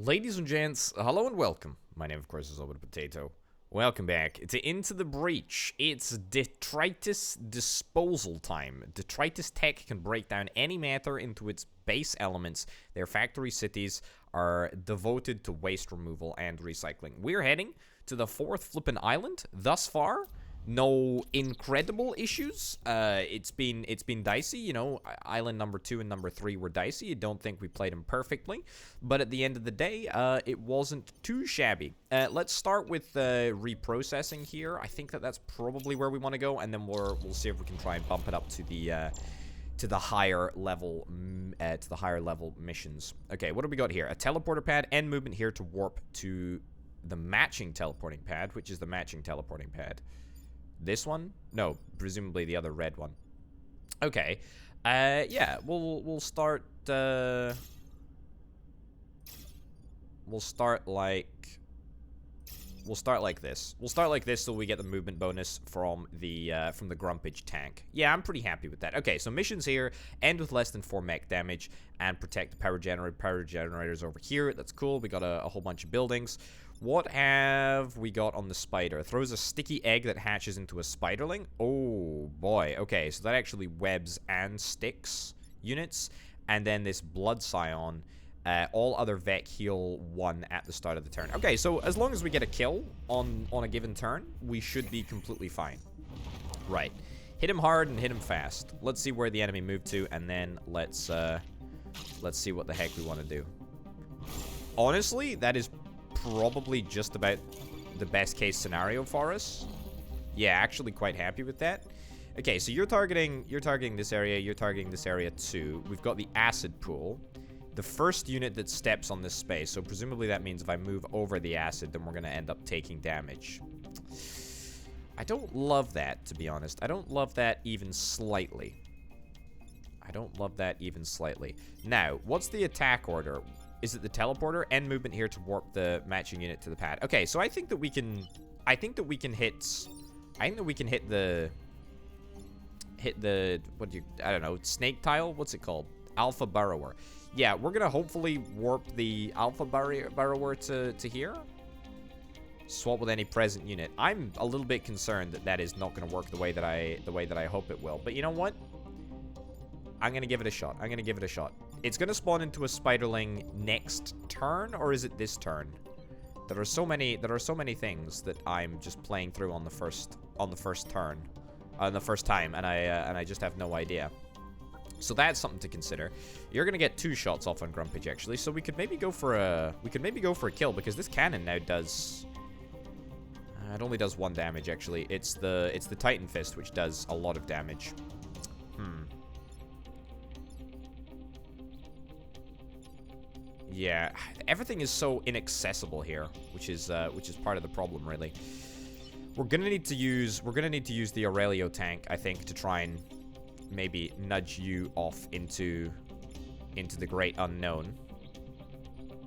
Ladies and gents, hello and welcome. My name, of course, is Obit Potato. Welcome back to Into the Breach. It's detritus disposal time. Detritus tech can break down any matter into its base elements. Their factory cities are devoted to waste removal and recycling. We're heading to the fourth flippin' island. Thus far, no incredible issues. It's been dicey, you know. Island number 2 and number 3 were dicey. I don't think we played them perfectly, but at the end of the day, it wasn't too shabby. Let's start with reprocessing here. I think that's probably where we want to go, and then we'll see if we can try and bump it up to the higher level missions. Okay, what do we got here? A teleporter pad and movement here to warp to the matching teleporting pad, which is the matching teleporting pad. This one? No, presumably the other red one. Okay. Yeah, we'll start like this. We'll start like this so we get the movement bonus from the grumpage tank. Yeah, I'm pretty happy with that. Okay, so missions here end with less than 4 mech damage and protect the power generators over here. That's cool. We got a whole bunch of buildings. What have we got on the spider? Throws a sticky egg that hatches into a spiderling. Oh, boy. Okay, so that actually webs and sticks units. And then this blood scion. All other Vec heal 1 at the start of the turn. Okay, so as long as we get a kill on a given turn, we should be completely fine. Right. Hit him hard and hit him fast. Let's see where the enemy moved to, and then let's see what the heck we want to do. Honestly, that is probably just about the best case scenario for us. Yeah, actually quite happy with that. Okay, so you're targeting this area, you're targeting this area too. We've got the acid pool. The first unit that steps on this space, so presumably that means if I move over the acid, then we're going to end up taking damage. I don't love that, to be honest. I don't love that even slightly. I don't love that even slightly. Now, what's the attack order? Is it the teleporter? End movement here to warp the matching unit to the pad. Okay, so I think that we can hit I don't know, snake tile? What's it called? Alpha burrower. Yeah, we're gonna hopefully warp the alpha burrower to here. Swap with any present unit. I'm a little bit concerned that is not gonna work the way that I hope it will. But you know what? I'm gonna give it a shot. It's gonna spawn into a spiderling next turn, or is it this turn? There are so many things that I'm just playing through on the first turn, the first time, and I just have no idea. So that's something to consider. You're gonna get 2 shots off on Grumpage actually, so we could maybe go for a kill, because this cannon now does. It only does 1 damage actually. It's the Titan Fist, which does a lot of damage. Yeah, everything is so inaccessible here, which is part of the problem, really. We're gonna need to use the Aurelio tank, I think, to try and maybe nudge you off into the great unknown.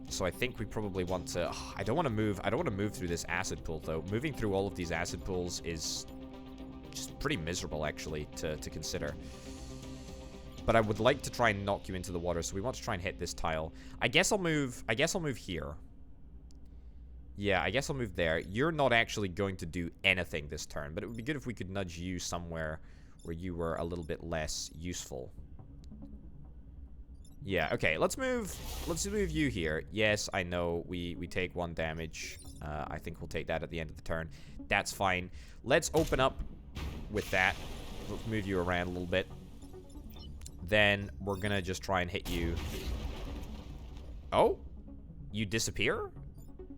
So I think we probably want to. I don't want to move through this acid pool though. Moving through all of these acid pools is just pretty miserable, actually, to consider. But I would like to try and knock you into the water, so we want to try and hit this tile. I guess I'll move here. Yeah, I guess I'll move there. You're not actually going to do anything this turn, but it would be good if we could nudge you somewhere where you were a little bit less useful. Yeah, okay, let's move you here. Yes, I know we take 1 damage. I think we'll take that at the end of the turn. That's fine. Let's open up with that. Let's move you around a little bit. Then we're gonna just try and hit you. Oh, you disappear?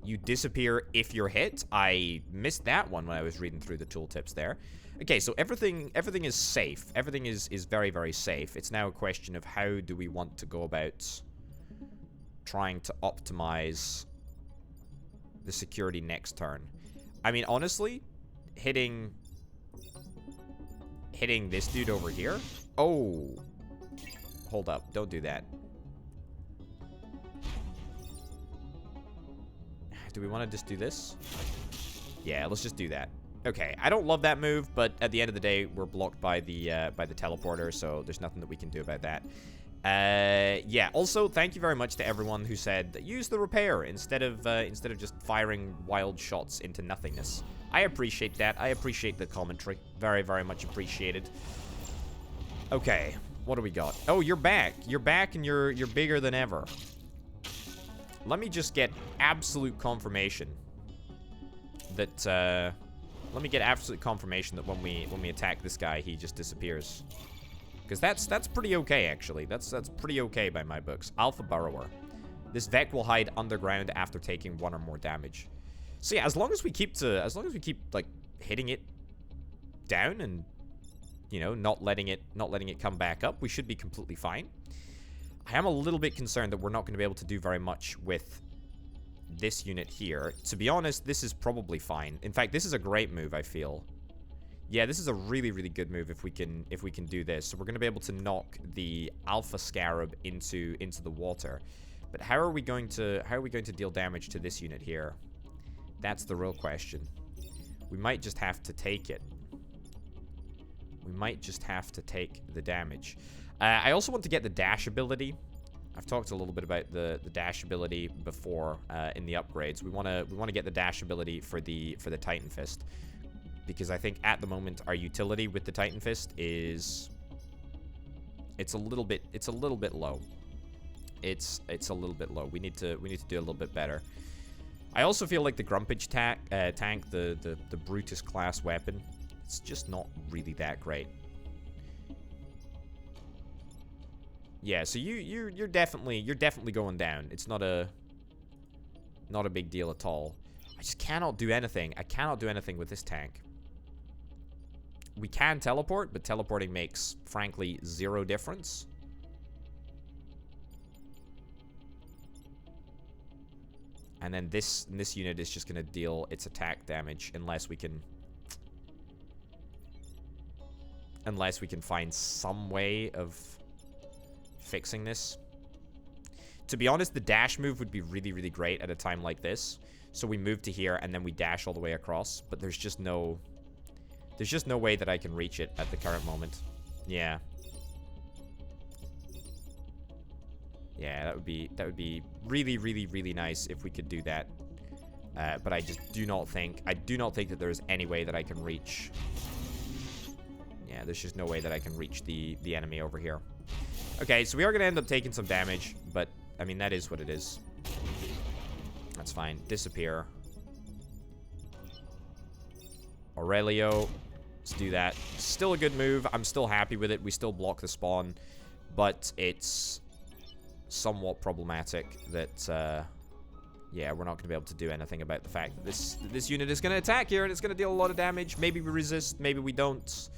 You disappear if you're hit? I missed that one when I was reading through the tooltips there. Okay, so everything is safe. Everything is very, very safe. It's now a question of how do we want to go about trying to optimize the security next turn. I mean, honestly, hitting this dude over here. Oh. Hold up. Don't do that. Do we want to just do this? Yeah, let's just do that. Okay, I don't love that move, but at the end of the day, we're blocked by the teleporter, so there's nothing that we can do about that. Yeah, also, thank you very much to everyone who said, use the repair instead of just firing wild shots into nothingness. I appreciate that. I appreciate the commentary. Very, very much appreciated. Okay, what do we got? Oh, you're back. You're back and you're bigger than ever. Let me just get absolute confirmation that, let me get absolute confirmation that when we attack this guy, he just disappears. Because that's pretty okay, actually. That's pretty okay by my books. Alpha Burrower. This Vec will hide underground after taking 1 or more damage. So yeah, as long as we keep like hitting it down and, you know, not letting it come back up, we should be completely fine. I am a little bit concerned that we're not going to be able to do very much with this unit here. To be honest, this is probably fine. In fact, this is a great move, I feel. Yeah, this is a really, really good move if we can do this. So we're going to be able to knock the Alpha Scarab into the water. But how are we going to deal damage to this unit here? That's the real question. We might just have to take it. We might just have to take the damage. I also want to get the dash ability. I've talked a little bit about the dash ability before in the upgrades. We want to get the dash ability for the Titan Fist. Because I think at the moment our utility with the Titan Fist is it's a little bit low. It's a little bit low. We need to do a little bit better. I also feel like the Grumpage tank, the Brutus class weapon, it's just not really that great. Yeah, so you're definitely going down. It's not a big deal at all. I just cannot do anything. I cannot do anything with this tank. We can teleport, but teleporting makes, frankly, 0 difference. And then this unit is just going to deal its attack damage unless we can find some way of fixing this. To be honest, the dash move would be really, really great at a time like this. So we move to here and then we dash all the way across, but there's just no way that I can reach it at the current moment. Yeah. Yeah, that would be really, really, really nice if we could do that. But I just do not think that there's any way that I can reach. Yeah, there's just no way that I can reach the enemy over here. Okay, so we are going to end up taking some damage, but I mean, that is what it is. That's fine. Disappear. Aurelio. Let's do that. Still a good move. I'm still happy with it. We still block the spawn, but it's somewhat problematic that, yeah, we're not going to be able to do anything about the fact that this unit is going to attack here and it's going to deal a lot of damage. Maybe we resist. Maybe we don't.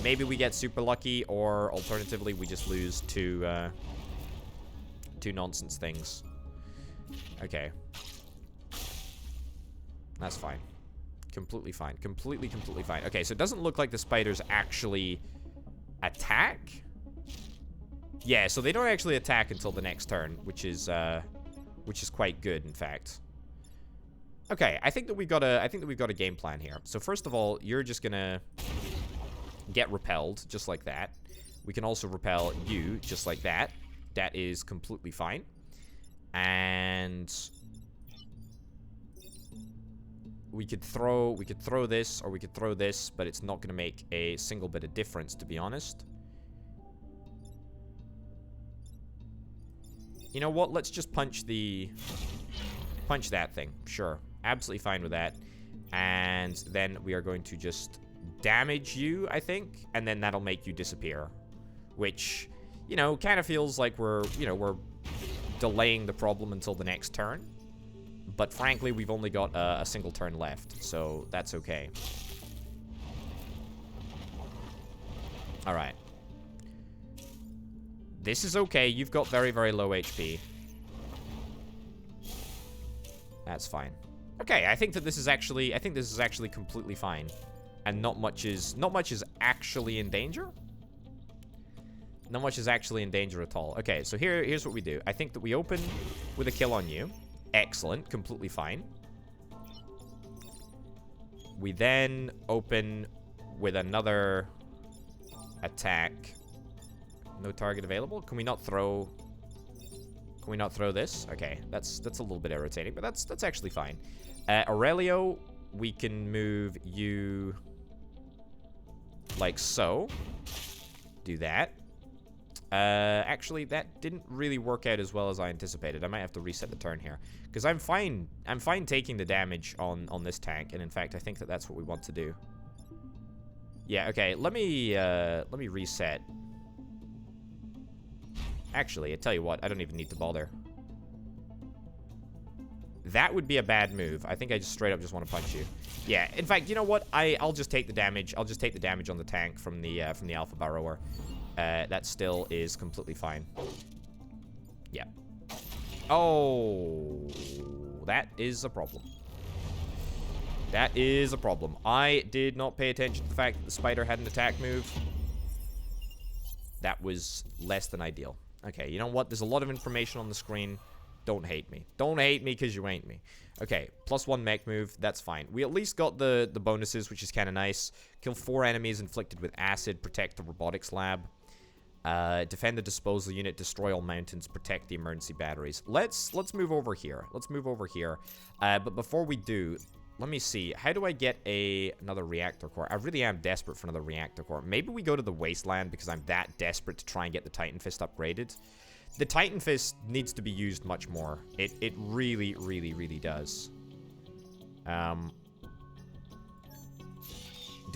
Maybe we get super lucky, or alternatively, we just lose two nonsense things. Okay. That's fine. Completely fine. Completely fine. Okay, so it doesn't look like the spiders actually attack. Yeah, so they don't actually attack until the next turn, which is quite good, in fact. Okay, I think that we've got a game plan here. So first of all, you're just gonna get repelled, just like that. We can also repel you, just like that. That is completely fine. And we could throw this, or we could throw this, but it's not going to make a single bit of difference, to be honest. You know what? Let's just punch that thing. Sure. Absolutely fine with that. And then we are going to just damage you, I think, and then that'll make you disappear. Which, you know, kind of feels like we're delaying the problem until the next turn. But frankly, we've only got a single turn left, so that's okay. Alright. This is okay. You've got very, very low HP. That's fine. Okay, I think that this is actually completely fine. And not much is actually in danger. Not much is actually in danger at all. Okay, so here's what we do. I think that we open with a kill on you. Excellent, completely fine. We then open with another attack No target available. Can we not throw... Can we not throw this? Okay, that's a little bit irritating, but that's actually fine. Aurelio, we can move you like so. Do that. Actually, that didn't really work out as well as I anticipated. I might have to reset the turn here, because I'm fine taking the damage on this tank, and in fact, I think that's what we want to do. Yeah, okay, let me reset. Actually, I tell you what, I don't even need to bother. That would be a bad move. I think I just straight up just want to punch you. Yeah, in fact, you know what? I'll just take the damage. I'll just take the damage on the tank from the Alpha Burrower. That still is completely fine. Yeah. Oh, that is a problem. That is a problem. I did not pay attention to the fact that the spider had an attack move. That was less than ideal. Okay, you know what? There's a lot of information on the screen. Don't hate me. Don't hate me because you ain't me. Okay, +1 mech move. That's fine. We at least got the bonuses, which is kind of nice. Kill 4 enemies inflicted with acid. Protect the robotics lab. Defend the disposal unit. Destroy all mountains. Protect the emergency batteries. Let's move over here. Let's move over here. But before we do, let me see. How do I get another reactor core? I really am desperate for another reactor core. Maybe we go to the Wasteland because I'm that desperate to try and get the Titan Fist upgraded. The Titan Fist needs to be used much more. It really, really, really does. Do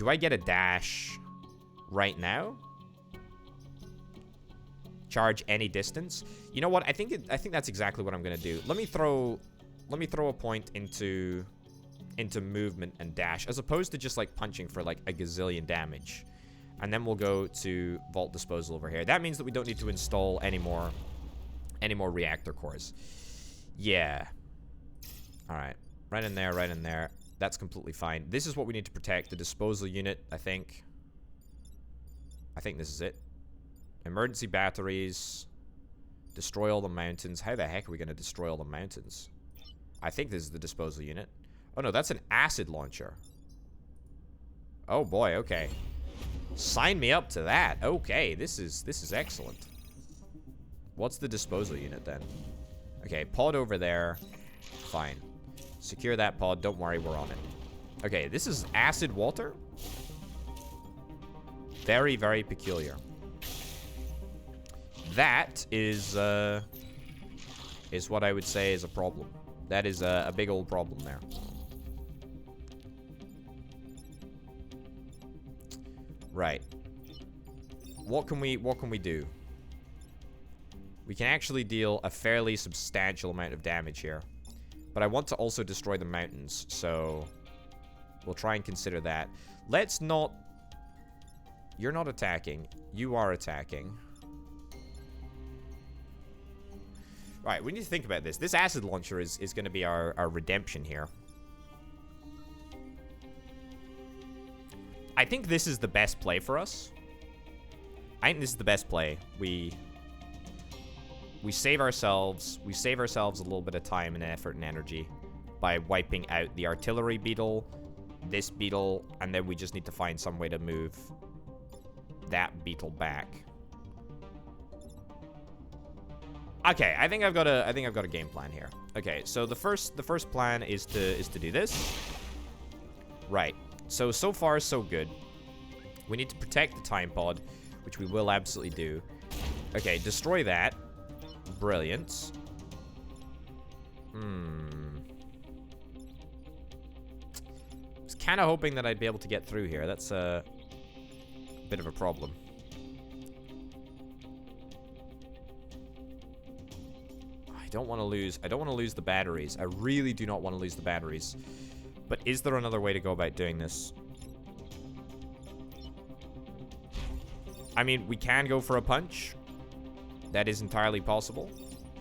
I get a dash right now? Charge any distance? You know what? I think that's exactly what I'm gonna do. Let me throw a point into movement and dash, as opposed to just like punching for like a gazillion damage. And then we'll go to Vault Disposal over here. That means that we don't need to install any more reactor cores. Yeah. Alright. Right in there, right in there. That's completely fine. This is what we need to protect. The disposal unit, I think. I think this is it. Emergency batteries. Destroy all the mountains. How the heck are we going to destroy all the mountains? I think this is the disposal unit. Oh no, that's an acid launcher. Oh boy, okay. Sign me up to that. Okay, this is excellent. What's the disposal unit then? Okay, pod over there. Fine. Secure that pod. Don't worry, we're on it. Okay, this is acid water. Very, very peculiar. That is what I would say is a problem. That is a big old problem there. Right. What can we do? We can actually deal a fairly substantial amount of damage here. But I want to also destroy the mountains, so we'll try and consider that. Let's not... You're not attacking. You are attacking. Right, we need to think about this. This acid launcher is going to be our redemption here. I think this is the best play for us. I think this is the best play. We save ourselves a little bit of time and effort and energy by wiping out the artillery beetle, this beetle, and then we just need to find some way to move that beetle back. Okay, I think I've got a game plan here. Okay, so the first plan is to do this. Right. So far so good. We need to protect the time pod, which we will absolutely do. Okay, destroy that. Brilliant. I was kind of hoping that I'd be able to get through here. That's a bit of a problem. I don't want to lose the batteries. I really do not want to lose the batteries. But is there another way to go about doing this? I mean, we can go for a punch. That is entirely possible.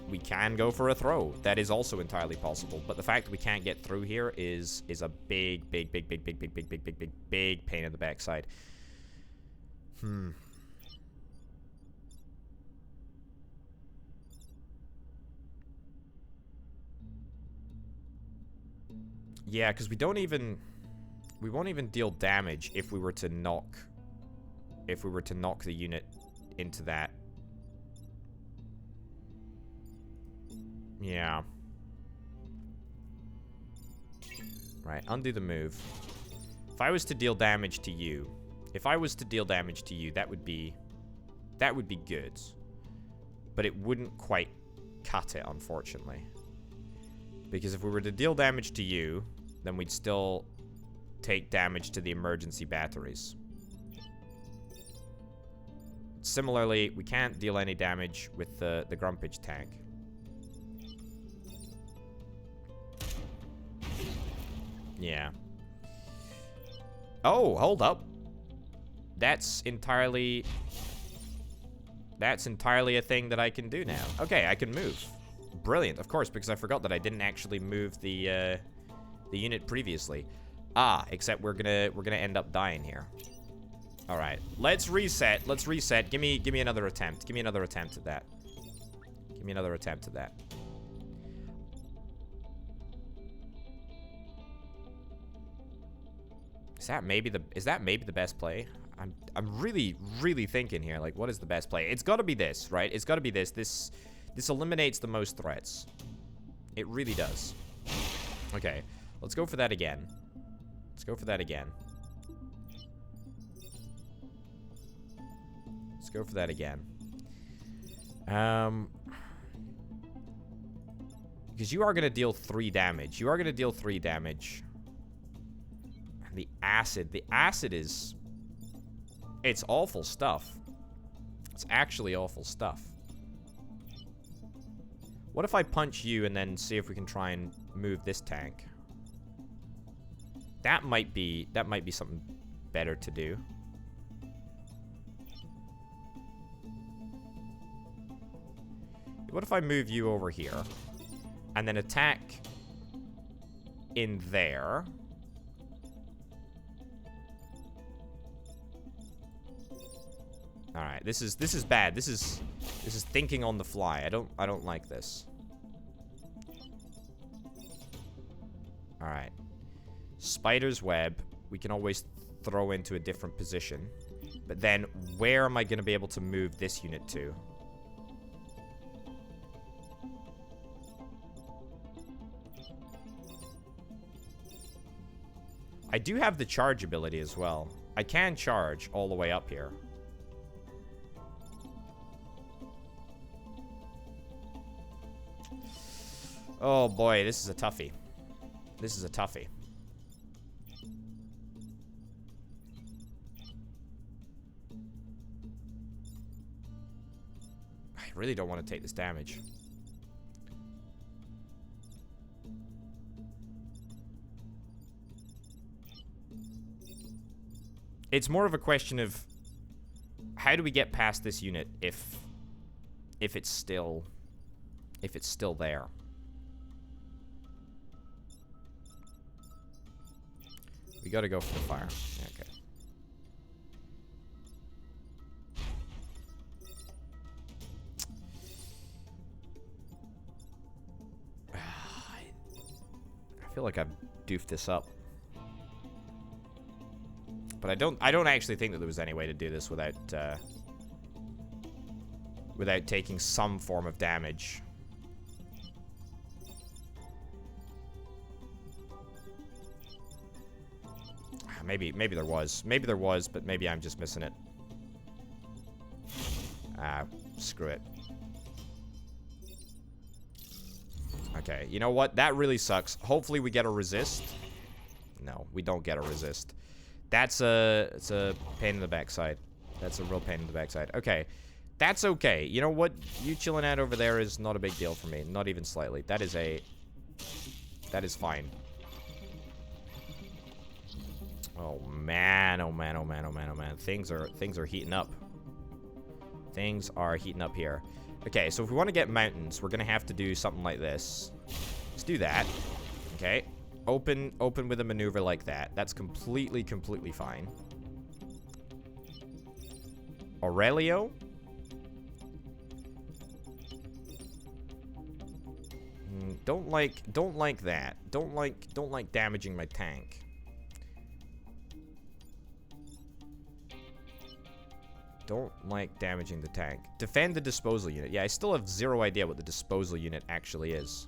We can go for a throw. That is also entirely possible. But the fact that we can't get through here is a big pain in the backside. Yeah, because we won't even deal damage if we were to knock the unit into that Yeah. Right, undo the move. If I was to deal damage to you... that would be good. But it wouldn't quite cut it, unfortunately. Because if we were to deal damage to you, then we'd still take damage to the emergency batteries. Similarly, we can't deal any damage with the grumpage tank. Yeah. Oh, hold up. That's entirely a thing that I can do now. Okay, I can move. Brilliant, of course, because I forgot that I didn't actually move the unit previously. Ah, except we're gonna end up dying here. All right, let's reset. Let's reset. Give me another attempt. Give me another attempt at that. Give me another attempt at that. Is that maybe the best play? I'm really thinking here, like, what is the best play? It's got to be this, right? It's got to be this. This eliminates the most threats. It really does. Okay, let's go for that again. Let's go for that again. Let's go for that again. Because you are going to deal 3 damage. You are going to deal 3 damage. The acid is... It's awful stuff. It's actually awful stuff. What if I punch you and then see if we can try and move this tank? That might be something better to do. What if I move you over here and then attack in there? All right, this is bad. This is thinking on the fly. I don't like this. All right. Spider's web, we can always throw into a different position. But then where am I going to be able to move this unit to? I do have the charge ability as well. I can charge all the way up here. Oh boy, this is a toughie. This is a toughie. I really don't want to take this damage. It's more of a question of how do we get past this unit if it's still there. We gotta go for the fire. Okay. I feel like I've doofed this up. But I don't actually think that there was any way to do this without taking some form of damage. Maybe there was. Maybe there was, but maybe I'm just missing it. Ah, screw it. Okay, you know what? That really sucks. Hopefully we get a resist. No, we don't get a resist. It's a pain in the backside. That's a real pain in the backside. Okay, that's okay. You know what? You chilling out over there is not a big deal for me. Not even slightly. That is fine. Oh man, oh man, oh man, oh man, oh man. Things are heating up. Things are heating up here. Okay, so if we want to get mountains, we're gonna have to do something like this. Let's do that. Okay. Open with a maneuver like that. That's completely fine. Aurelio? Don't like that. Don't like damaging my tank. Don't like damaging the tank. Defend the disposal unit. Yeah, I still have zero idea what the disposal unit actually is.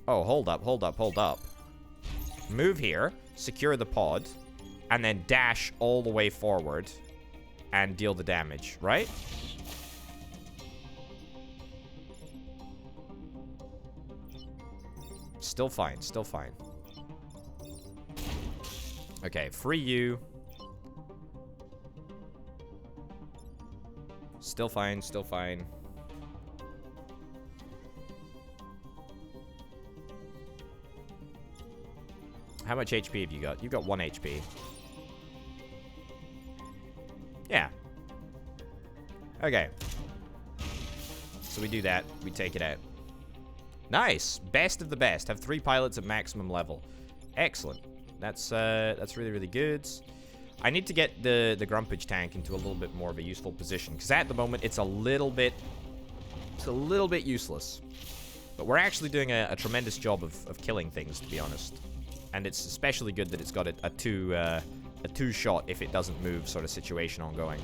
Oh, hold up, hold up, hold up. Move here, secure the pod, and then dash all the way forward and deal the damage, right? Still fine, still fine. Okay, free you. Still fine, still fine. How much HP have you got? You've got 1 HP. Yeah. Okay. So we do that. We take it out. Nice. Best of the best. Have 3 pilots at maximum level. Excellent. That's really, really good. I need to get the grumpage tank into a little bit more of a useful position, because at the moment it's a little bit useless. But we're actually doing a tremendous job of killing things, to be honest. And it's especially good that it's got a two shot if it doesn't move sort of situation ongoing.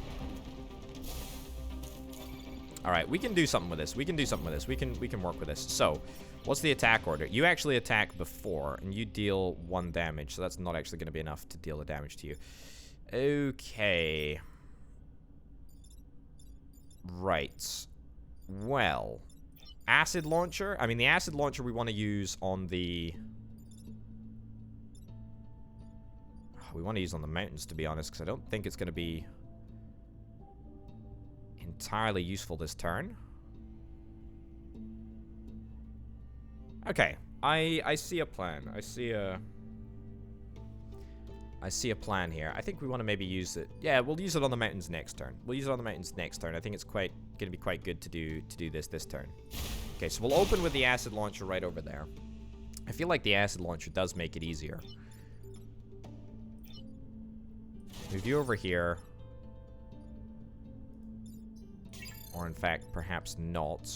All right, we can do something with this. We can do something with this. We can work with this. So, what's the attack order? You actually attack before, and you deal 1 damage. So that's not actually going to be enough to deal the damage to you. Okay. Right. Well, acid launcher. I mean, the acid launcher we want to use on the... We want to use on the mountains, to be honest, because I don't think it's going to be entirely useful this turn. Okay, I see a plan. I see a plan here. I think we want to maybe use it. Yeah, we'll use it on the mountains next turn. We'll use it on the mountains next turn. I think it's going to be quite good to do this turn. Okay, so we'll open with the acid launcher right over there. I feel like the acid launcher does make it easier. Move you over here. Or in fact, perhaps not.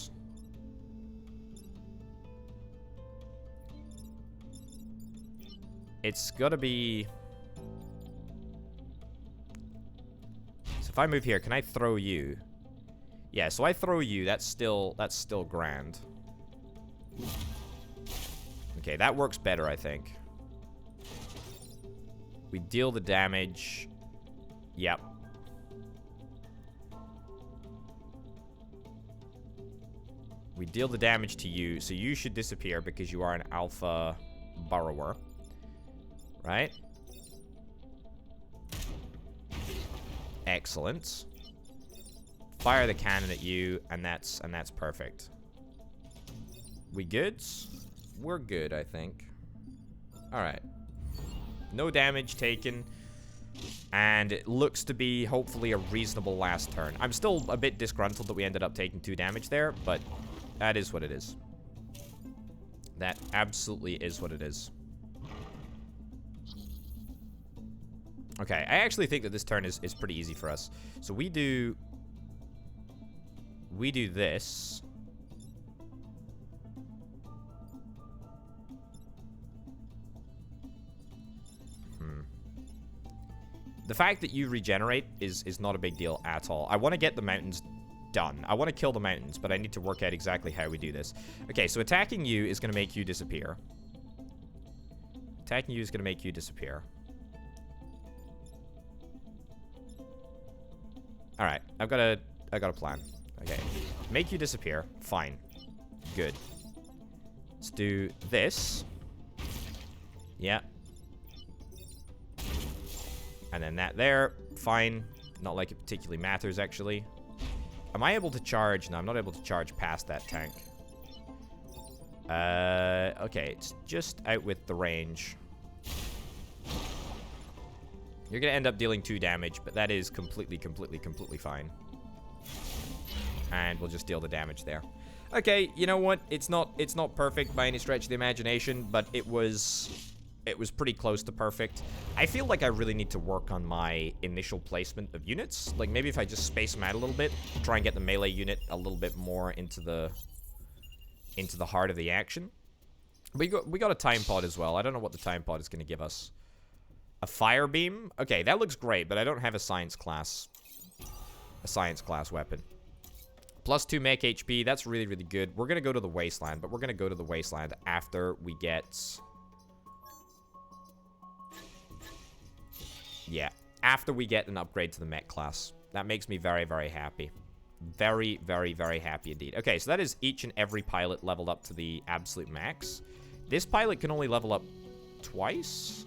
It's gotta be... So if I move here, can I throw you? Yeah, so I throw you, that's still grand. Okay, that works better, I think. We deal the damage. Yep. We deal the damage to you, so you should disappear because you are an alpha burrower. Right? Excellent. Fire the cannon at you, and that's perfect. We good? We're good, I think. Alright. No damage taken. And it looks to be, hopefully, a reasonable last turn. I'm still a bit disgruntled that we ended up taking 2 damage there, but that is what it is. That absolutely is what it is. Okay, I actually think that this turn is pretty easy for us. So we do this. The fact that you regenerate is not a big deal at all. I want to get the mountains done. I want to kill the mountains, but I need to work out exactly how we do this. Okay, so attacking you is going to make you disappear. Attacking you is going to make you disappear. Alright, I've got a plan. Okay. Make you disappear. Fine. Good. Let's do this. Yeah. And then that there. Fine. Not like it particularly matters, actually. Am I able to charge? No, I'm not able to charge past that tank. Okay, it's just out with the range. You're gonna end up dealing 2 damage, but that is completely fine. And we'll just deal the damage there. Okay, you know what? It's not perfect by any stretch of the imagination, but it was pretty close to perfect. I feel like I really need to work on my initial placement of units. Like, maybe if I just space them out a little bit, try and get the melee unit a little bit more into the heart of the action. We got a time pod as well. I don't know what the time pod is going to give us. A fire beam? Okay, that looks great, but I don't have a science class. A science class weapon. +2 mech HP. That's really, really good. We're going to go to the Wasteland, but we're going to go to the Wasteland after we get... Yeah, after we get an upgrade to the mech class. That makes me very, very happy. Very, very, very happy indeed. Okay, so that is each and every pilot leveled up to the absolute max. This pilot can only level up twice.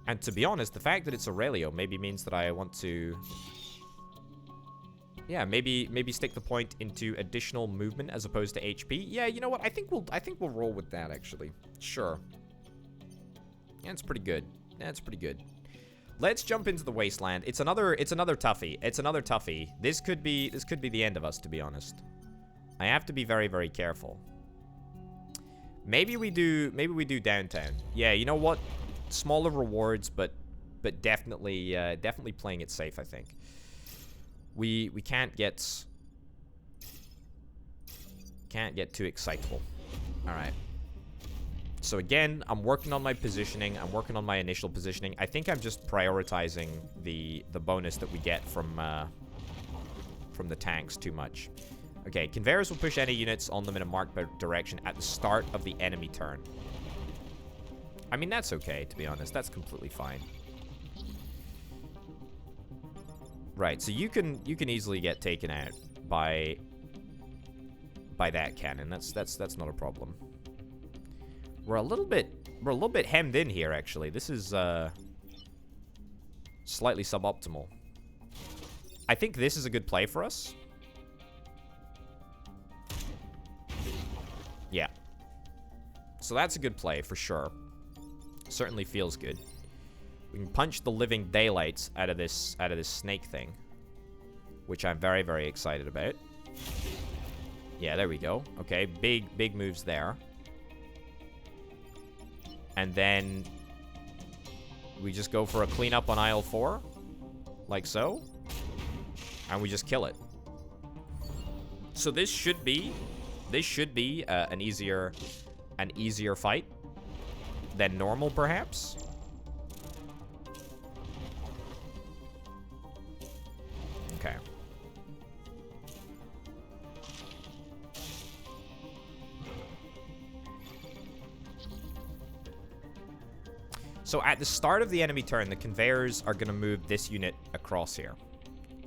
And to be honest, the fact that it's Aurelio maybe means that I want to... Yeah, maybe stick the point into additional movement as opposed to HP. Yeah, you know what? I think we'll roll with that actually. Sure. Yeah, it's pretty good. That's pretty good. Let's jump into the Wasteland. It's another toughie. It's another toughie. This could be the end of us, to be honest. I have to be very, very careful. Maybe we do downtown. Yeah, you know what? Smaller rewards, but definitely playing it safe, I think. We can't get too excitable. All right. So again, I'm working on my positioning. I'm working on my initial positioning. I think I'm just prioritizing the bonus that we get from the tanks too much. Okay, conveyors will push any units on them in a marked direction at the start of the enemy turn. I mean, that's okay, to be honest. That's completely fine. Right, so you can easily get taken out by that cannon. That's not a problem. We're a little bit hemmed in here, actually. This is slightly suboptimal. I think this is a good play for us. Yeah. So that's a good play for sure. Certainly feels good. We can punch the living daylights out of this snake thing, which I'm very, very excited about. Yeah, there we go. Okay, big moves there. And then we just go for a cleanup on aisle 4, like so, and we just kill it. So this should be an easier fight than normal, perhaps. Okay. So at the start of the enemy turn, the conveyors are going to move this unit across here.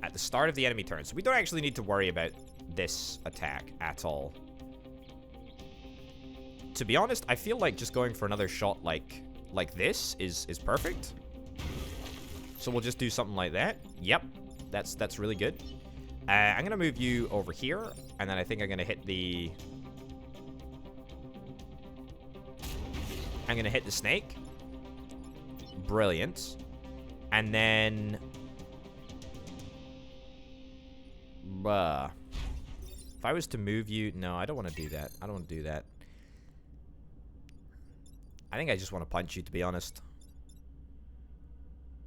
At the start of the enemy turn. So we don't actually need to worry about this attack at all. To be honest, I feel like just going for another shot like this is perfect. So we'll just do something like that. Yep. That's really good. I'm going to move you over here. And then I think I'm going to hit the... I'm going to hit the snake. Brilliant. And then... if I was to move you... No, I don't want to do that. I don't want to do that. I think I just want to punch you, to be honest.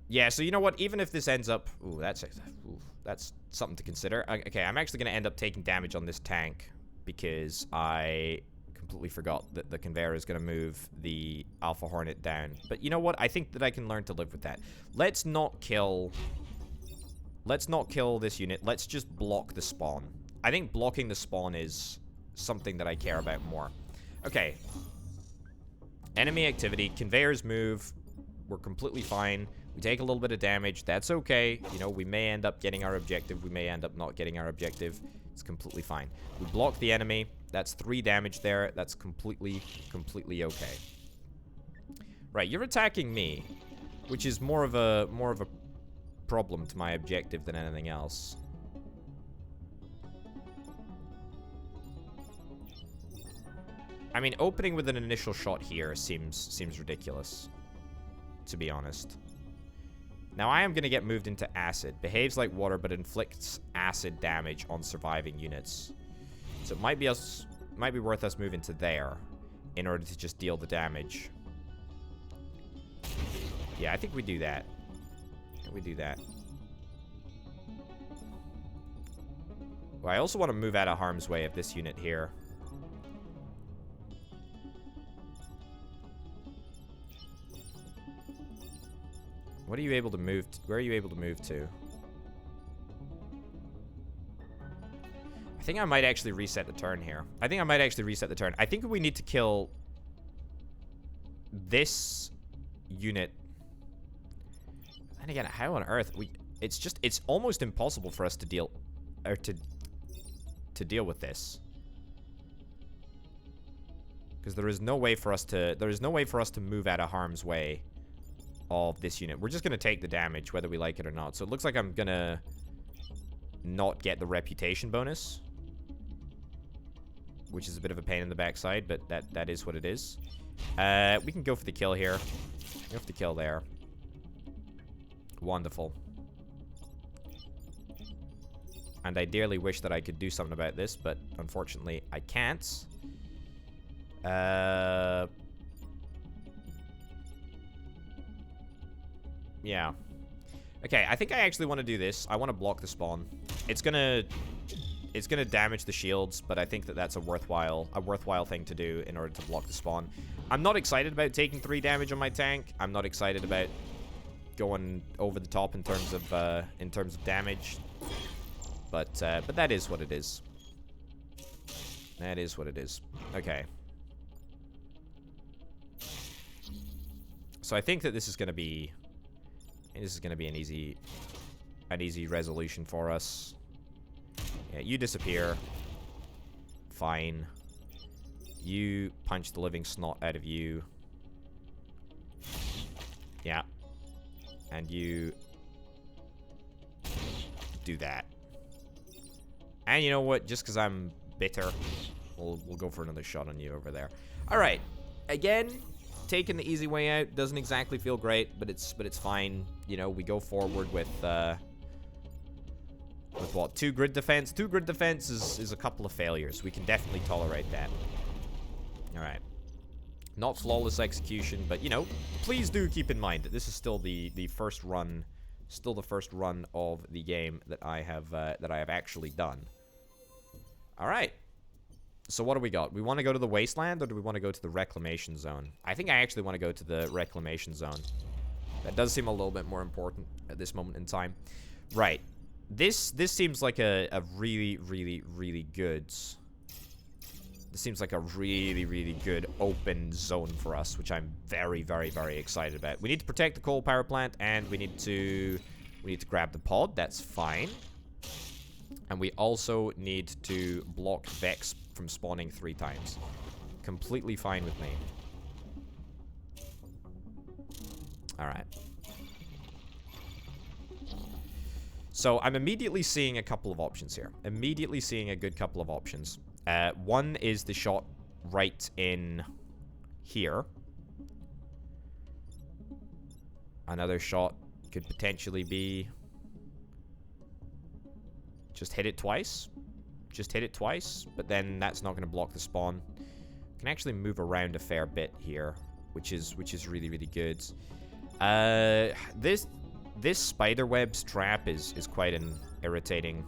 Yeah, so you know what? Even if this ends up... Ooh, that's something to consider. Okay, I'm actually going to end up taking damage on this tank because I completely forgot that the conveyor is going to move the Alpha Hornet down. But you know what? I think that I can learn to live with that. Let's not kill this unit. Let's just block the spawn. I think blocking the spawn is something that I care about more. Okay. Enemy activity. Conveyors move. We're completely fine. We take a little bit of damage. That's okay. You know, we may end up getting our objective. We may end up not getting our objective. It's completely fine. We block the enemy. That's 3 damage there. That's completely okay. Right, you're attacking me, which is more of a problem to my objective than anything else. I mean, opening with an initial shot here seems ridiculous, to be honest. Now I am going to get moved into acid. Behaves like water, but inflicts acid damage on surviving units. So it might be worth us moving to there in order to just deal the damage. Yeah, I think we do that. We do that. Well, I also want to move out of harm's way of this unit here. What are you able to move where are you able to move to? I think I might actually reset the turn here. I think we need to kill this unit. And again, how on earth it's almost impossible for us to deal or to deal with this. Because there is no way for us to move out of harm's way of this unit. We're just gonna take the damage whether we like it or not. So it looks like I'm gonna not get the reputation bonus, which is a bit of a pain in the backside, but that is what it is. We can go for the kill here. Go for the kill there. Wonderful. And I dearly wish that I could do something about this, but unfortunately I can't. Yeah. Okay, I think I actually want to do this. I want to block the spawn. It's gonna damage the shields, but I think that that's a worthwhile thing to do in order to block the spawn. I'm not excited about taking 3 damage on my tank. I'm not excited about going over the top in terms of damage. But that is what it is. That is what it is. Okay. So I think that this is gonna be an easy resolution for us. Yeah, you disappear. Fine. You punch the living snot out of you. Yeah. And you do that. And you know what? Just because I'm bitter, we'll go for another shot on you over there. All right. Again, taking the easy way out doesn't exactly feel great, but it's fine. You know, we go forward with what? 2 grid defense. 2 grid defense is a couple of failures. We can definitely tolerate that. All right. Not flawless execution, but you know, please do keep in mind that this is still the first run, of the game that I have actually done. All right. So what do we got? We want to go to the Wasteland, or do we want to go to the Reclamation Zone? I think I actually want to go to the Reclamation Zone. That does seem a little bit more important at this moment in time. Right. This seems like a really good... This seems like a really good open zone for us, which I'm very excited about. We need to protect the coal power plant, and we need to grab the pod. That's fine. And we also need to block Vex from spawning 3 times. Completely fine with me. Alright. So I'm immediately seeing a couple of options here. Immediately seeing a good couple of options. One is the shot right in here. Another shot could potentially be... Just hit it twice. Just hit it twice. But then that's not going to block the spawn. Can actually move around a fair bit here, which is really good. This spiderweb's trap is quite an irritating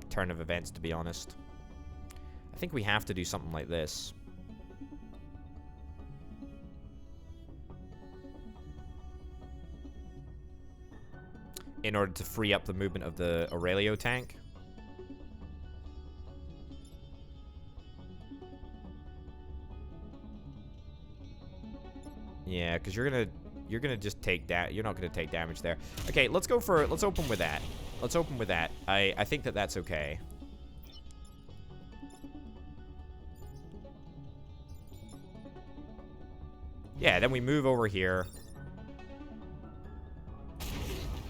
turn of events, to be honest. I think we have to do something like this. In order to free up the movement of the Aurelio tank. Yeah, because you're gonna just take that. You're not gonna take damage there. Okay, let's open with that. Let's open with that. I think that that's okay. Yeah, then we move over here.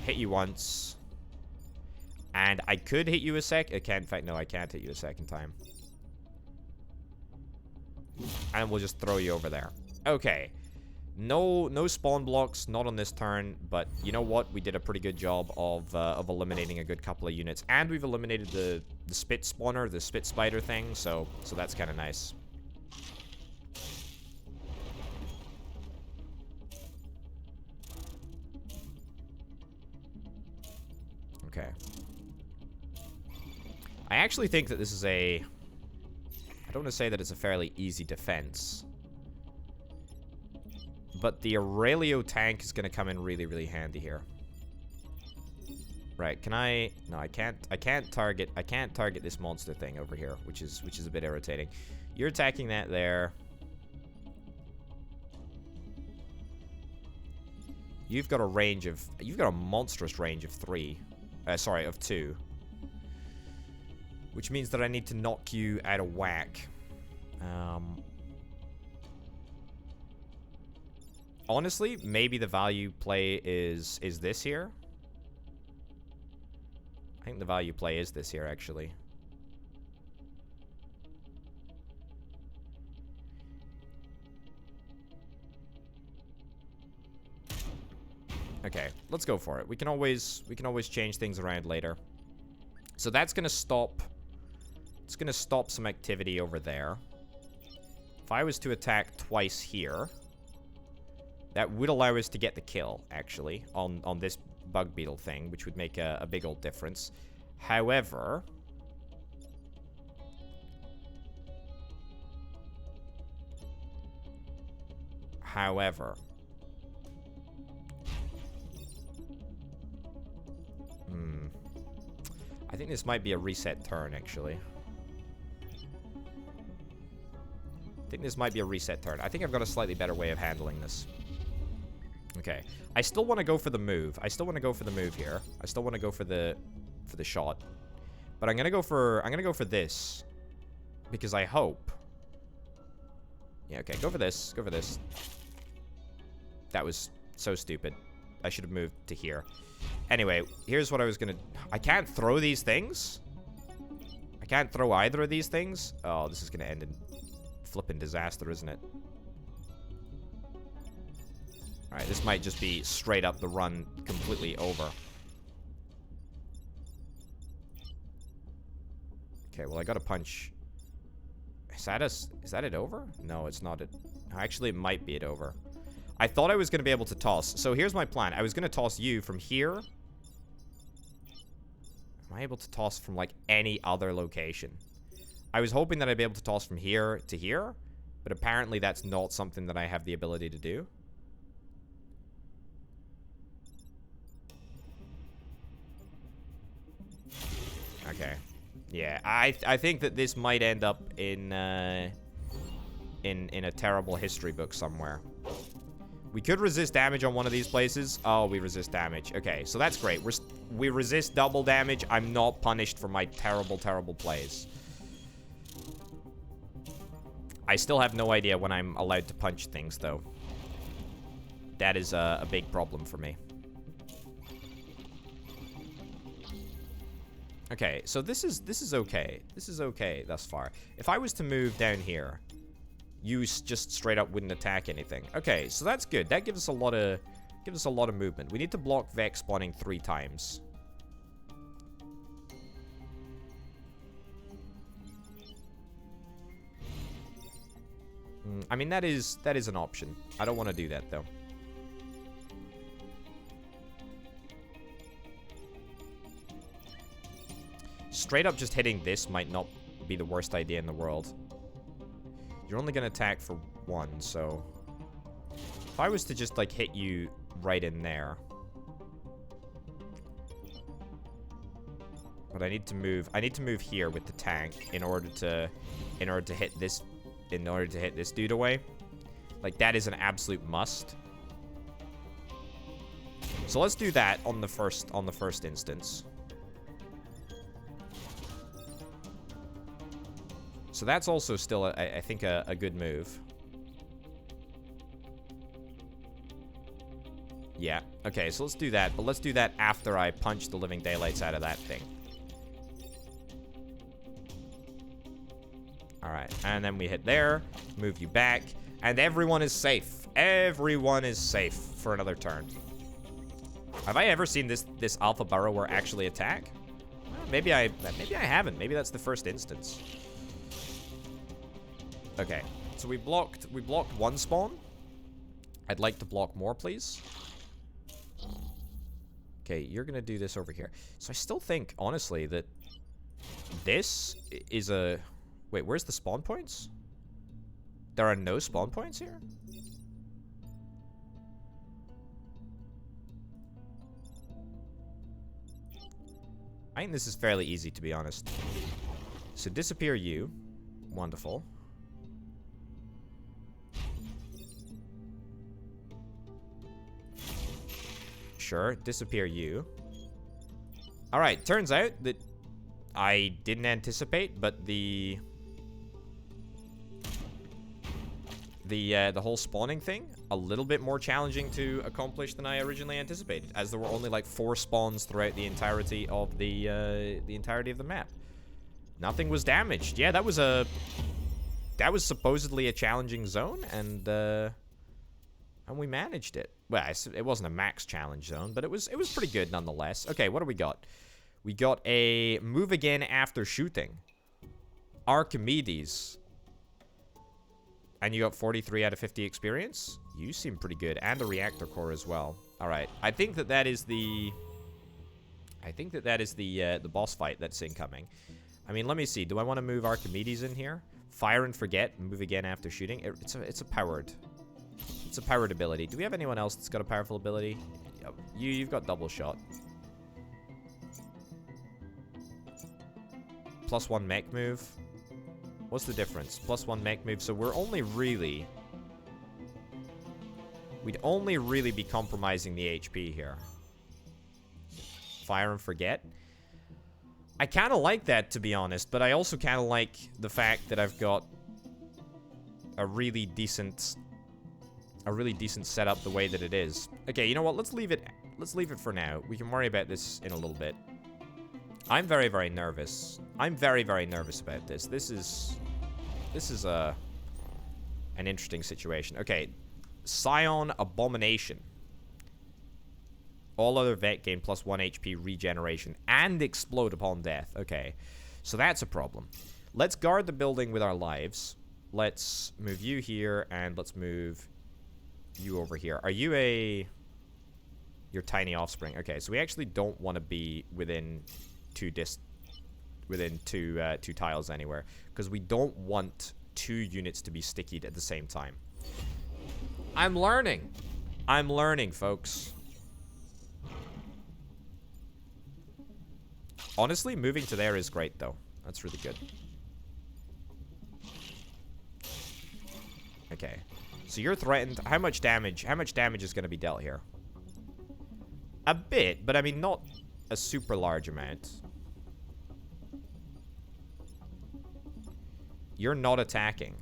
Hit you once. And I could hit you a sec. I can't. In fact, no, I can't hit you a second time. And we'll just throw you over there. Okay. No spawn blocks, not on this turn, but you know what? We did a pretty good job of eliminating a good couple of units, and we've eliminated the spit spawner, the spit spider thing, so that's kind of nice. Okay. I actually think that this is I don't want to say that it's a fairly easy defense. But the Aurelio tank is going to come in really handy here. Right, can I... No, I can't target this monster thing over here, which is a bit irritating. You're attacking that there. You've got a range of... You've got a monstrous range of 3. Sorry, of 2. Which means that I need to knock you out of whack. Honestly, maybe the value play is this here. I think the value play is this here, actually. Okay, let's go for it. We can always change things around later. So that's gonna stop. It's gonna stop some activity over there. If I was to attack twice here, that would allow us to get the kill, actually, on this bug beetle thing, which would make a big old difference. However, I think this might be a reset turn, actually. I think this might be a reset turn. I think I've got a slightly better way of handling this. Okay. I still want to go for the move. I still want to go for the move here. I still want to go for the shot. But I'm going to go for this because I hope. Yeah, okay. Go for this. Go for this. That was so stupid. I should have moved to here. Anyway, here's what I was going to... I can't throw these things? I can't throw either of these things? Oh, this is going to end in flipping disaster, isn't it? Alright, this might just be straight up the run completely over. Okay, well, I gotta punch... Is that it over? No, it's not it. Actually, it might be it over. I thought I was going to be able to toss. So here's my plan. I was going to toss you from here. Am I able to toss from, like, any other location? I was hoping that I'd be able to toss from here to here. But apparently that's not something that I have the ability to do. Okay. Yeah, I think that this might end up in a terrible history book somewhere. We could resist damage on one of these places. Oh, we resist damage. Okay, so that's great. We resist double damage. I'm not punished for my terrible, terrible plays. I still have no idea when I'm allowed to punch things, though. That is a big problem for me. Okay, so this is okay. This is okay thus far. If I was to move down here, you just straight up wouldn't attack anything. Okay, so that's good. That gives us a lot of movement. We need to block Vex spawning 3 times. I mean, that is an option. I don't want to do that though. Straight up just hitting this might not be the worst idea in the world. You're only going to attack for 1, so... If I was to just, like, hit you right in there... But I need to move here with the tank in order to hit this... In order to hit this dude away. Like, that is an absolute must. So let's do that on the first instance. So that's also still, I think, a good move. Yeah. Okay, so let's do that. But let's do that after I punch the living daylights out of that thing. Alright, and then we hit there. Move you back. And everyone is safe. Everyone is safe for another turn. Have I ever seen this alpha burrower actually attack? Well, maybe I haven't. Maybe that's the first instance. Okay, so we blocked 1 spawn. I'd like to block more, please. Okay, you're gonna do this over here. So I still think, honestly, that this is a... Wait, where's the spawn points? There are no spawn points here? I think this is fairly easy, to be honest. So disappear you. Wonderful. Sure, disappear you. Alright, turns out that I didn't anticipate, but the whole spawning thing, a little bit more challenging to accomplish than I originally anticipated, as there were only like 4 spawns throughout the entirety of the map. Nothing was damaged. Yeah, that was supposedly a challenging zone, and we managed it. Well, it wasn't a max challenge zone, but it was pretty good nonetheless. Okay, what do we got? We got a move again after shooting. Archimedes. And you got 43 out of 50 experience? You seem pretty good. And a reactor core as well. Alright. I think that is the boss fight that's incoming. I mean, let me see. Do I want to move Archimedes in here? Fire and forget. Move again after shooting. It's a powered ability. Do we have anyone else that's got a powerful ability? You've got double shot. +1 mech move. What's the difference? +1 mech move. So we'd only really be compromising the HP here. Fire and forget. I kind of like that, to be honest, but I also kind of like the fact that I've got a really decent setup the way that it is. Okay, you know what? Let's leave it for now. We can worry about this in a little bit. I'm very, very nervous. I'm very, very nervous about this. This is an interesting situation. Okay, Scion Abomination. All other vet gain +1 HP regeneration and explode upon death. Okay, so that's a problem. Let's guard the building with our lives. Let's move you here, and let's move you over here. Are you your tiny offspring? Okay, so we actually don't want to be within two tiles anywhere, because we don't want 2 units to be stickied at the same time. I'm learning, folks. Honestly, moving to there is great, though. That's really good. Okay, so you're threatened. How much damage is going to be dealt here? A bit, but I mean not a super large amount. You're not attacking.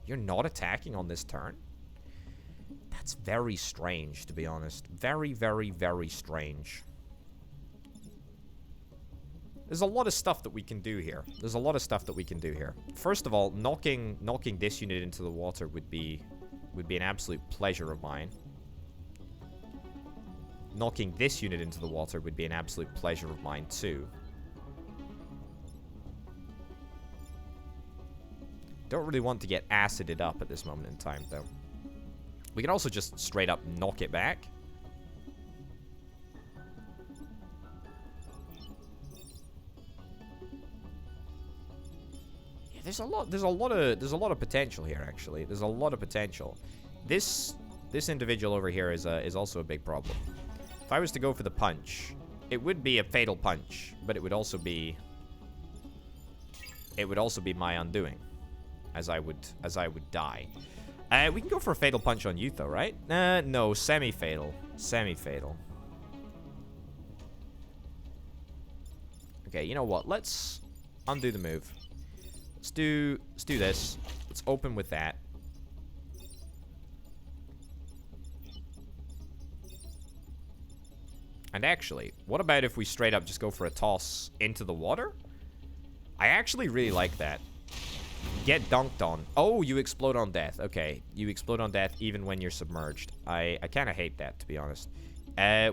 You're not attacking on this turn? That's very strange, to be honest. Very, very, very strange. There's a lot of stuff that we can do here. First of all, knocking this unit into the water would be an absolute pleasure of mine. Knocking this unit into the water would be an absolute pleasure of mine, too. Don't really want to get acided up at this moment in time, though. We can also just straight up knock it back. Yeah, there's a lot of potential here, actually. There's a lot of potential. This individual over here is also a big problem. If I was to go for the punch, it would be a fatal punch, but it would also be my undoing. As I would die. We can go for a fatal punch on you, though, right? No, semi-fatal. Semi-fatal. Okay, you know what? Let's undo the move. Let's do this. Let's open with that. And actually, what about if we straight up just go for a toss into the water? I actually really like that. Get dunked on. Oh, you explode on death. Okay, you explode on death even when you're submerged. I kind of hate that, to be honest.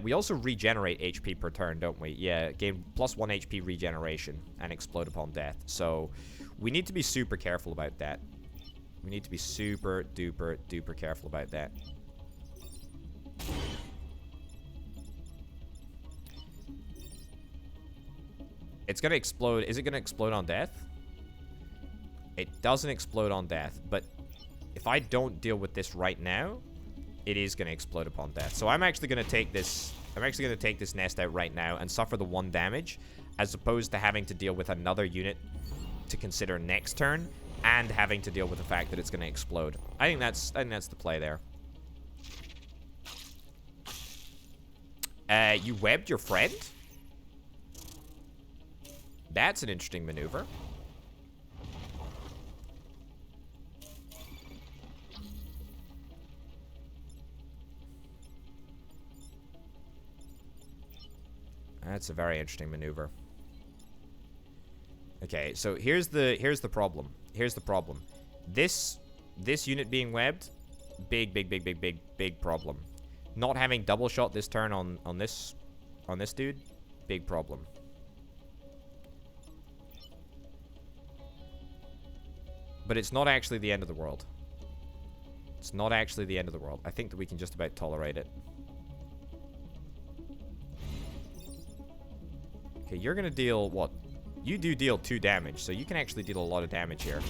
We also regenerate HP per turn, don't we? Yeah, gain +1 HP regeneration and explode upon death. So we need to be super careful about that. We need to be super duper duper careful about that. It's gonna explode. Is it gonna explode on death? It doesn't explode on death, but if I don't deal with this right now, it is going to explode upon death. So I'm actually going to take this I'm actually going to take this nest out right now and suffer the 1 damage, as opposed to having to deal with another unit to consider next turn, and having to deal with the fact that it's going to explode. I think that's the play there. You webbed your friend? That's an interesting maneuver. That's a very interesting maneuver. Okay, so here's the problem. Here's the problem. This unit being webbed, big problem. Not having double shot this turn on this dude, big problem. But it's not actually the end of the world. It's not actually the end of the world. I think that we can just about tolerate it. Okay, you're gonna deal what? You do deal 2 damage, so you can actually deal a lot of damage here.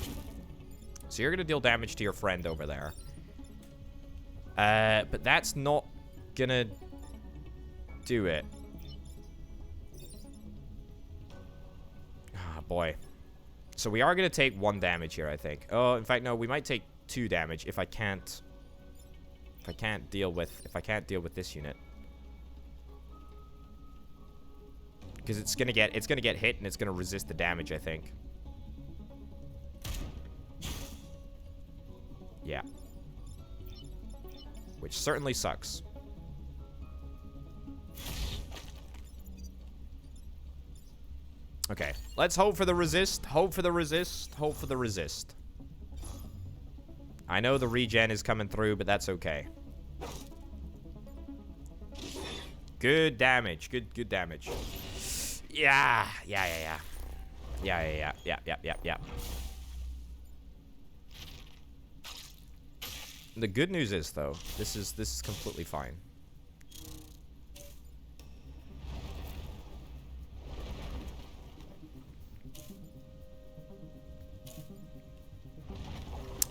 So you're gonna deal damage to your friend over there. But that's not gonna do it. Ah, boy. So we are gonna take 1 damage here, I think. Oh, in fact, no, we might take 2 damage if I can't deal with this unit. Because it's gonna get hit and it's gonna resist the damage, I think. Yeah. Which certainly sucks. Okay, let's hope for the resist. Hope for the resist. Hope for the resist. I know the regen is coming through, but that's okay. Good damage. Good damage. Yeah. The good news is, though, this is completely fine.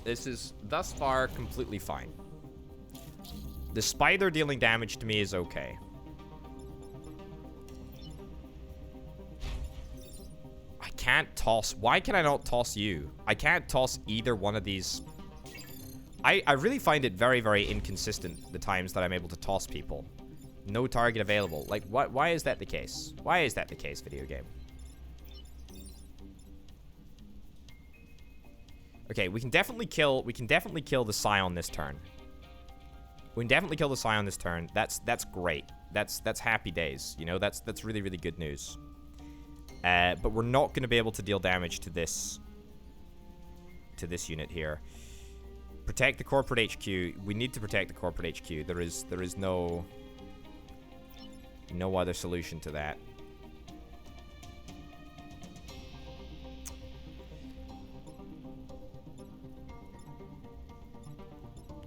This is, thus far, completely fine. The spider dealing damage to me is okay. I can't toss. Why can I not toss you? I can't toss either one of these. I really find it very, very inconsistent, the times that I'm able to toss people. No target available. Like, why is that the case? Why is that the case, video game? Okay, we can definitely kill the Scion this turn. We can definitely kill the Scion this turn. That's great. That's happy days. You know, that's really, really good news. But we're not going to be able to deal damage to this unit here. Protect the corporate HQ. We need to protect the corporate HQ. There is no other solution to that.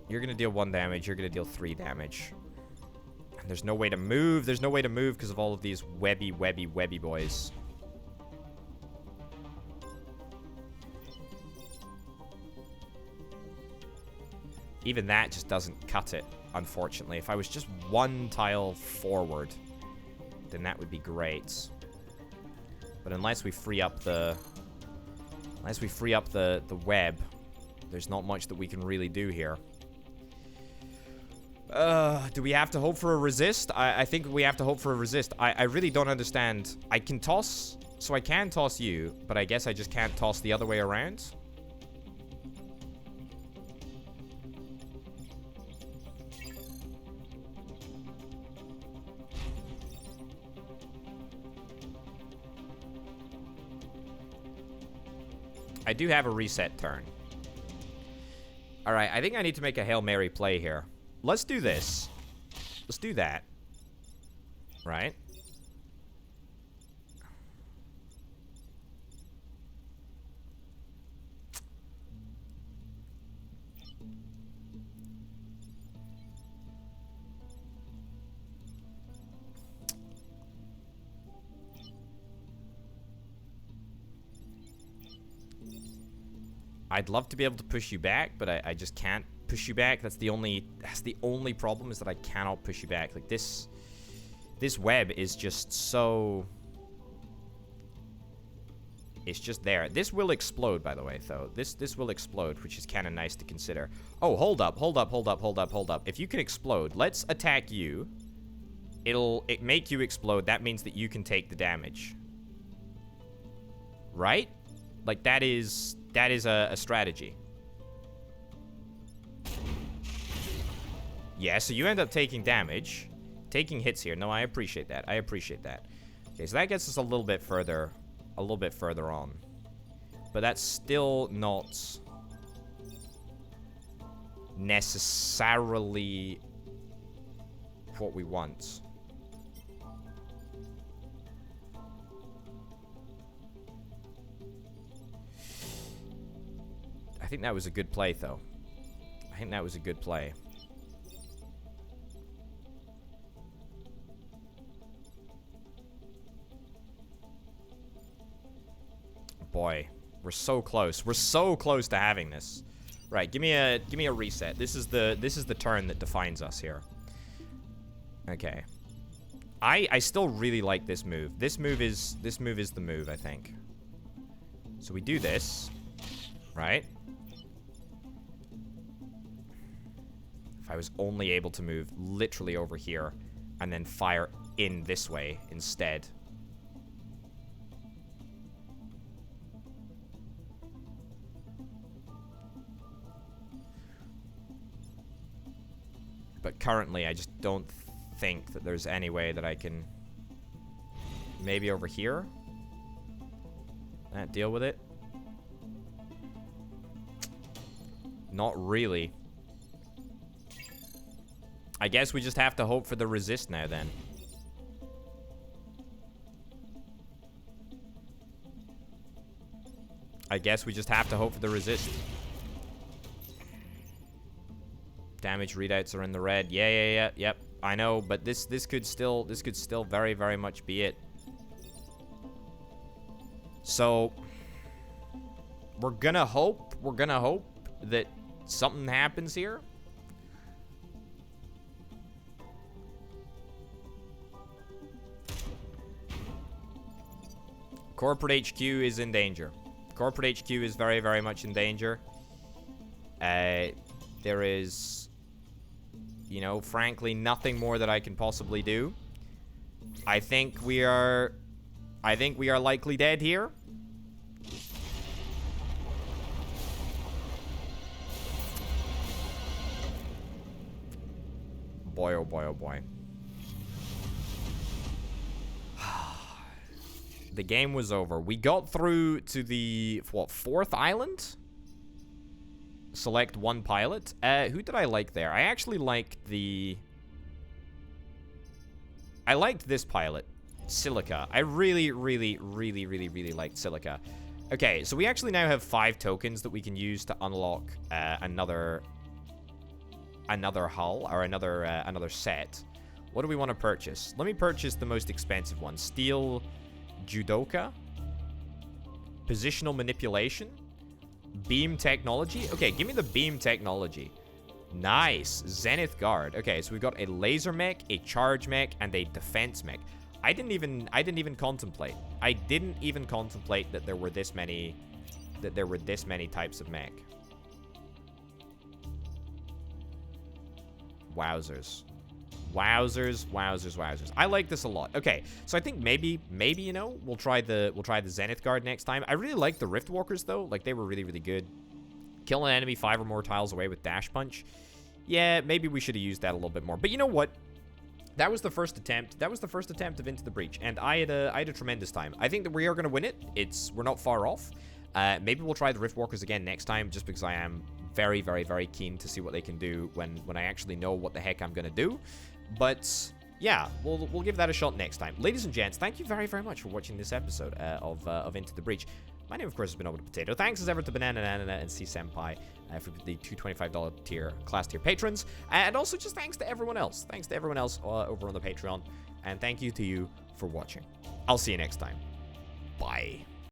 You're going to deal 1 damage. You're going to deal 3 damage. And there's no way to move. There's no way to move because of all of these webby boys. Even that just doesn't cut it, unfortunately. If I was just 1 tile forward, then that would be great. But unless we free up the web, there's not much that we can really do here. Do we have to hope for a resist? I think we have to hope for a resist. I really don't understand. I can toss, so I can toss you, but I guess I just can't toss the other way around. I do have a reset turn. Alright, I think I need to make a Hail Mary play here. Let's do this. Let's do that. Right? I'd love to be able to push you back, but I just can't push you back. That's the only problem, is that I cannot push you back. Like this This web is just so... It's just there. This will explode, by the way, though. This will explode, which is kind of nice to consider. Oh, hold up. If you can explode, let's attack you. It'll make you explode. That means that you can take the damage. Right? Like, that is a strategy. Yeah, so you end up taking damage. Taking hits here. No, I appreciate that. Okay, so that gets us a little bit further on. But that's still not necessarily what we want. I think that was a good play, though. Boy, we're so close. We're so close to having this. Right, give me a reset. This is the turn that defines us here. Okay. I still really like this move. This move is the move, I think. So we do this, right? If I was only able to move literally over here and then fire in this way instead. But currently, I just don't think that there's any way that I can... Maybe over here? Deal with it? Not really. I guess we just have to hope for the resist now, then. Damage readouts are in the red. Yep. I know, but this could still very, very much be it. So we're gonna hope that something happens here. Corporate HQ is in danger. Corporate HQ is very, very much in danger. There is, you know, frankly, nothing more that I can possibly do. I think we are likely dead here. Boy, oh boy, oh boy. The game was over. We got through to the, what, 4th island? Select one pilot. Who did I like there? I actually liked I liked this pilot, Silica. I really liked Silica. Okay, so we actually now have 5 tokens that we can use to unlock another hull, or another set. What do we want to purchase? Let me purchase the most expensive one. Steel Judoka. Positional manipulation. Beam technology. Okay, give me the beam technology. Nice. Zenith guard. Okay, so we've got a laser mech, a charge mech, and a defense mech. I didn't even contemplate. I didn't even contemplate that there were this many types of mech. Wowzers. I like this a lot. Okay, so I think maybe you know, we'll try the Zenith guard next time. I really like the Rift Walkers though. Like, they were really good. Kill an enemy 5 or more tiles away with dash punch. Yeah, maybe we should have used that a little bit more. But you know what? That was the first attempt. Of Into the Breach, and I had a tremendous time. I think that we are going to win it. We're not far off. Maybe we'll try the Rift Walkers again next time, just because I am very keen to see what they can do when I actually know what the heck I'm going to do. But yeah, we'll give that a shot next time. Ladies and gents, thank you very much for watching this episode of Into the Breach. My name, of course, has been Over the Potato. Thanks as ever to Banana and C Senpai for the $225 class tier patrons, and also just thanks to everyone else. Thanks to everyone else over on the Patreon, and thank you to you for watching. I'll see you next time. Bye.